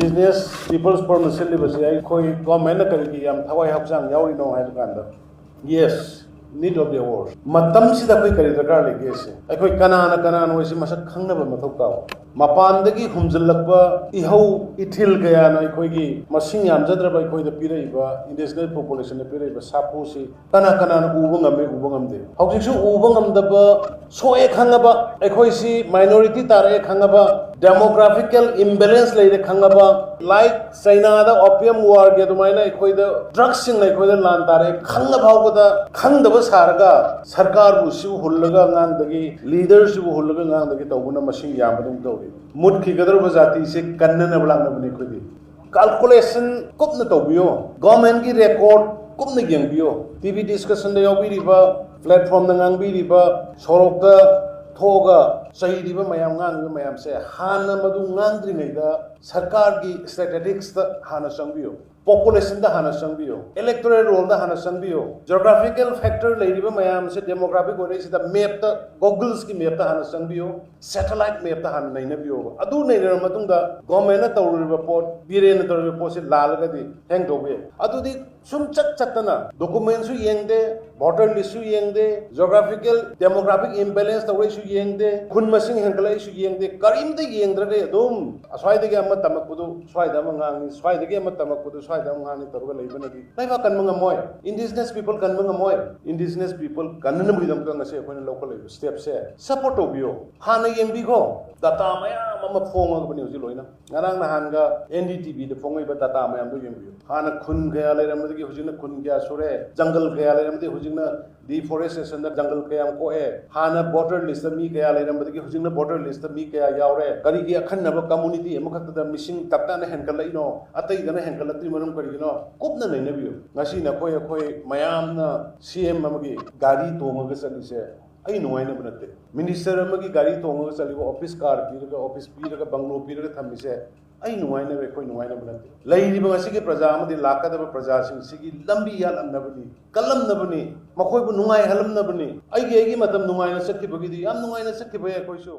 indigenous people's forum syllabus ai khoi government na kari yam thawai hapsang yauri no hai kanda yes need of the awards matam sida koi kari dakar lege se ai khoi kana no isi masak khangna ba mathau ka mapandagi humjallakba ihau ithil gaya na khoi gi masing yam jadra ba khoi da pirai ba indigenous population na pirai ba sapu si kana na ubu ngamde hauji su ubu ngamda ba soe khangaba ai khoi si minority tare khangaba demographical imbalance leide khangaba like China da opium war ge dumaina khoi da drugs sing lai khoi da lan tare khangna bhaw da khangda ba sarga sarkar bu siu hullaga ngang dagi leader siu hullaga ngang dagi tawuna masing yam badum tawri mut ki gadar ba jati se kanna na blang na bani khodi calculation kopna tawbiyo government ki record kopna gyangbiyo tv discussion da yobi riba platform da ngang bi riba sorok da thoga sahi riba mayam ngang mayam se hana madu ngang dri nei da sarkar ki statistics da hana sangbiyo population da hana sangbiyo electoral roll da hana sangbiyo geographical factor leiriba mayam se demographic ore se da map da googles ki map da hana sangbiyo satellite map da hana nei na biyo adu nei na matung da government na tawriba pot bire na tawriba pot se lal ga di hang dobe adu di sum chatana documents su yengde voter list su yengde geographical demographic imbalance tawre su yengde khun masing hangalai su yengde karim da yengdra de dum aswai de amma tamakkudu swai da mangang swai de amma tamakkudu swai da mangang targa leibana di laiba kan manga moy indigenous people kan manga moy indigenous people kan na bidam kan se khona local step se support obio hana yembi go data maya mama phonga bani uji loina ngarang na hanga ndtv de phongai ba data maya do yembi hana khun gaya leiram de hujina khun gya sure jungle gaya leiram de hujina deforestation da jungle kaya ko e hana border list mi gaya leiram de hujina border list mi gaya yaure kari gi akhan na community emakhat da missing tapta na henkal laino atai da na henkal latri manum kari no kopna nei na biyo ngasi na khoi mayam na cm amagi gari tomaga salise ai nuai na banate minister amagi gari tomaga salibo office car piraga office piraga banglo piraga thamise ai nuai na be khoi nuai na banate lairiba ngasi ge praja amadi lakadaba praja sing sigi lambi yal amnabani kalam nabani makhoi bu nuai halam nabani ai ge matam nuai na sakki bagi di am nuai na sakki baya khoi so